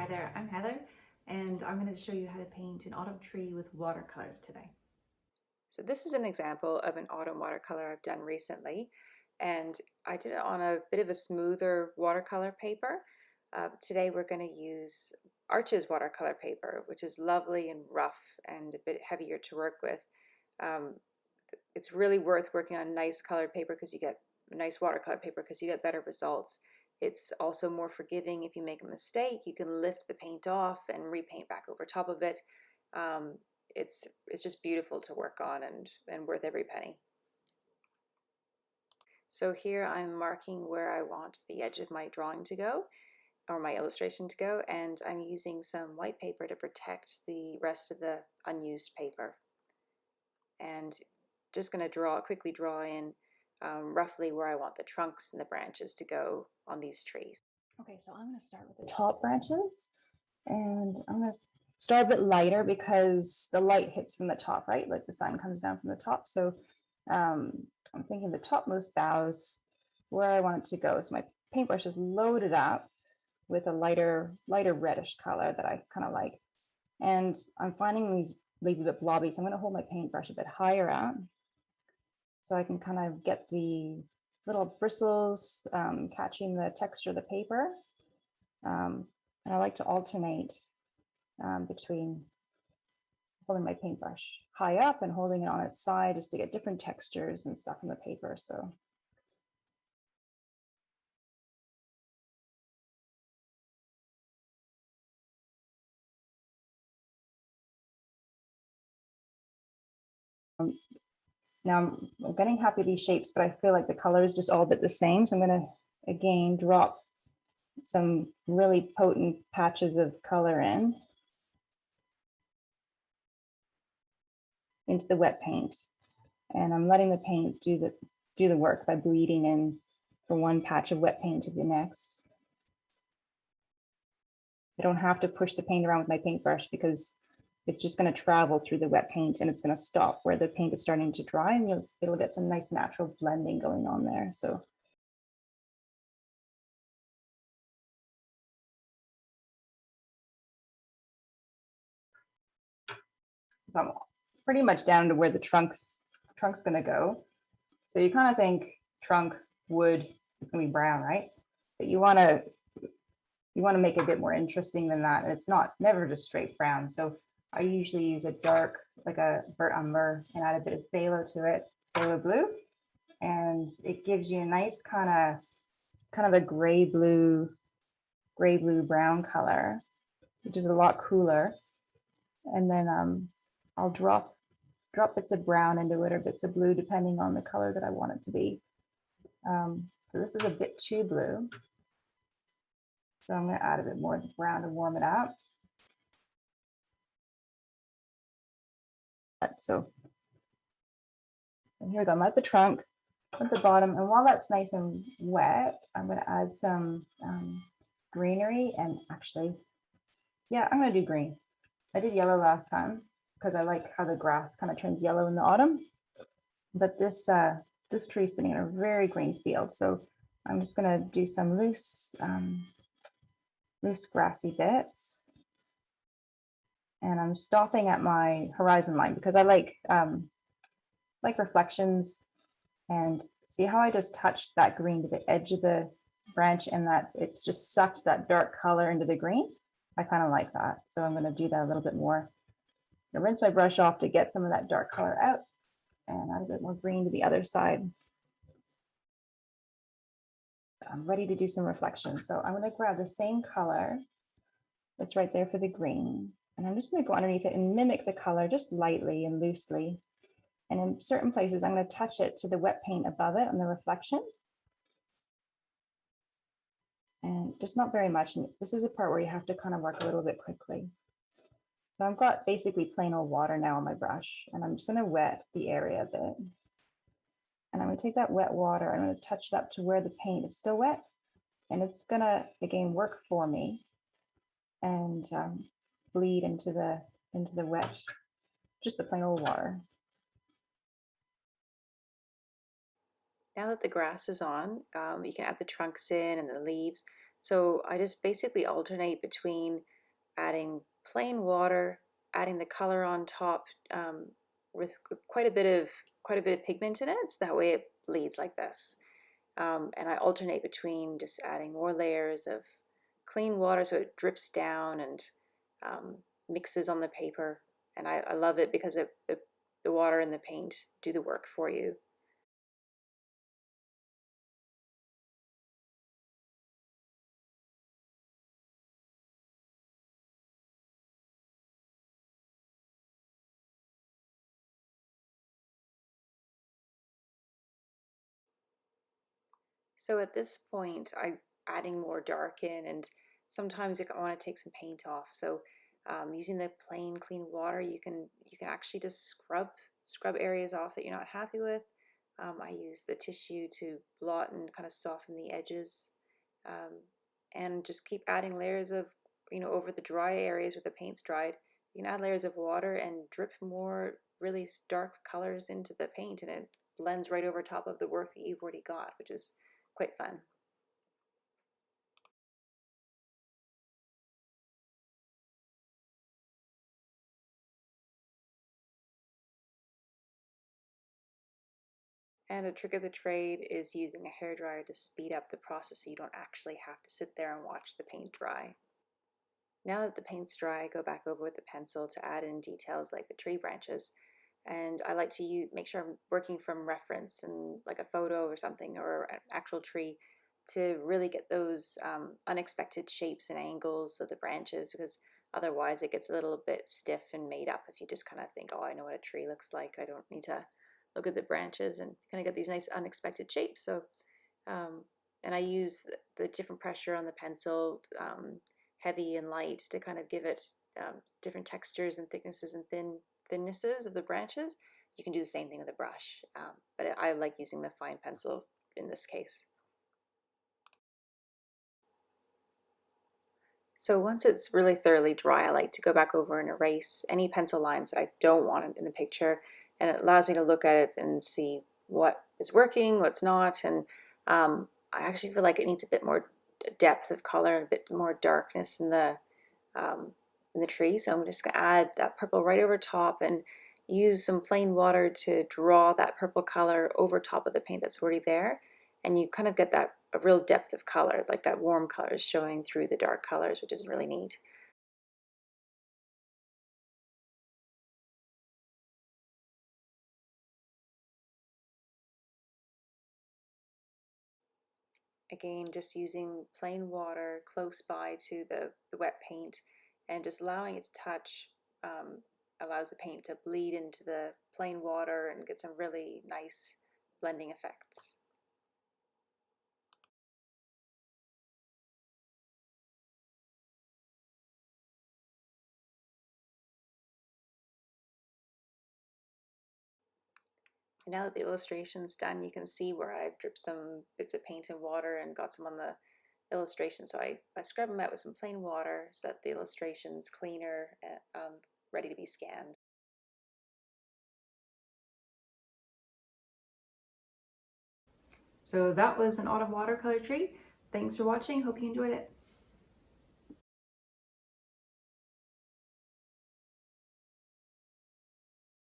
there, I'm Heather, and I'm going to show you how to paint an autumn tree with watercolors today. So this is an example of an autumn watercolor I've done recently, and I did it on a bit of a smoother watercolor paper. Today we're going to use Arches watercolor paper, which is lovely and rough and a bit heavier to work with. Um, it's really worth working on nice colored paper because you get nice watercolor paper because you get better results. It's also more forgiving. If you make a mistake, you can lift the paint off and repaint back over top of it. Um, it's just beautiful to work on and worth every penny. So here I'm marking where I want the edge of my drawing to go, or my illustration to go, and I'm using some white paper to protect the rest of the unused paper. And just going to quickly draw in roughly where I want the trunks and the branches to go on these trees. Okay, so I'm going to start with the top branches, and I'm going to start a bit lighter because the light hits from the top, right? Like the sun comes down from the top. So I'm thinking the topmost boughs, where I want it to go. So my paintbrush is loaded up with a lighter reddish color that I kind of like. And I'm finding these leaves a bit blobby, so I'm going to hold my paintbrush a bit higher up so I can kind of get the little bristles catching the texture of the paper. And I like to alternate between holding my paintbrush high up and holding it on its side just to get different textures and stuff in the paper. So now I'm getting happy with these shapes, but I feel like the color is just all a bit the same. So I'm going to again drop some really potent patches of color into the wet paint, and I'm letting the paint do the work by bleeding in from one patch of wet paint to the next. I don't have to push the paint around with my paintbrush because it's just going to travel through the wet paint and it's going to stop where the paint is starting to dry, and it'll get some nice natural blending going on there. So I'm pretty much down to where the trunk's going to go. So you kind of think trunk, wood, it's going to be brown, right? But you want to make it a bit more interesting than that. It's never just straight brown. So I usually use a dark, like a burnt umber, and add a bit of phthalo to it, phthalo blue, and it gives you a nice kind of a gray blue brown color, which is a lot cooler. And then I'll drop bits of brown into it or bits of blue, depending on the color that I want it to be. So this is a bit too blue. So I'm going to add a bit more brown to warm it up. So here we go. I'm at the trunk, at the bottom, and while that's nice and wet, I'm going to add some greenery. And actually, yeah, I'm going to do green. I did yellow last time because I like how the grass kind of turns yellow in the autumn. But this tree is sitting in a very green field, so I'm just going to do some loose grassy bits. And I'm stopping at my horizon line because I like reflections. And see how I just touched that green to the edge of the branch and that it's just sucked that dark color into the green. I kind of like that. So I'm going to do that a little bit more. I'm going to rinse my brush off to get some of that dark color out and add a bit more green to the other side. I'm ready to do some reflection. So I'm going to grab the same color that's right there for the green. And I'm just going to go underneath it and mimic the color just lightly and loosely. And in certain places, I'm going to touch it to the wet paint above it on the reflection. And just not very much. And this is a part where you have to kind of work a little bit quickly. So I've got basically plain old water now on my brush, and I'm just going to wet the area a bit. And I'm going to take that wet water, I'm going to touch it up to where the paint is still wet. And it's going to, again, work for me and bleed into the wet, just the plain old water. Now that the grass is on, you can add the trunks in and the leaves. So I just basically alternate between adding plain water, adding the color on top with quite a bit of pigment in it, so that way it bleeds like this. And I alternate between just adding more layers of clean water so it drips down and mixes on the paper. And I love it because the water and the paint do the work for you. So at this point, I'm adding more dark in, and sometimes I want to take some paint off. So using the plain, clean water, you can actually just scrub areas off that you're not happy with. I use the tissue to blot and kind of soften the edges, and just keep adding layers of, over the dry areas where the paint's dried. You can add layers of water and drip more really dark colors into the paint, and it blends right over top of the work that you've already got, which is quite fun. And a trick of the trade is using a hairdryer to speed up the process so you don't actually have to sit there and watch the paint dry. Now that the paint's dry, I go back over with the pencil to add in details like the tree branches. And I like to make sure I'm working from reference and like a photo or something or an actual tree to really get those unexpected shapes and angles of the branches, because otherwise it gets a little bit stiff and made up if you just kind of think, oh, I know what a tree looks like. I don't need to look at the branches, and kind of get these nice unexpected shapes. So, and I use the different pressure on the pencil, heavy and light, to kind of give it different textures and thicknesses and thinnesses of the branches. You can do the same thing with a brush, but I like using the fine pencil in this case. So once it's really thoroughly dry, I like to go back over and erase any pencil lines that I don't want in the picture, and it allows me to look at it and see what is working, what's not, and I actually feel like it needs a bit more depth of color and a bit more darkness in the tree. So I'm just going to add that purple right over top and use some plain water to draw that purple color over top of the paint that's already there. And you kind of get that a real depth of color, like that warm colors showing through the dark colors, which is really neat. Again, just using plain water close by to the wet paint and just allowing it to touch allows the paint to bleed into the plain water and get some really nice blending effects. And now that the illustration's done, you can see where I've dripped some bits of paint and water and got some on the illustration. So I scrub them out with some plain water so that the illustration's cleaner, ready to be scanned. So that was an autumn watercolor tree. Thanks for watching. Hope you enjoyed it.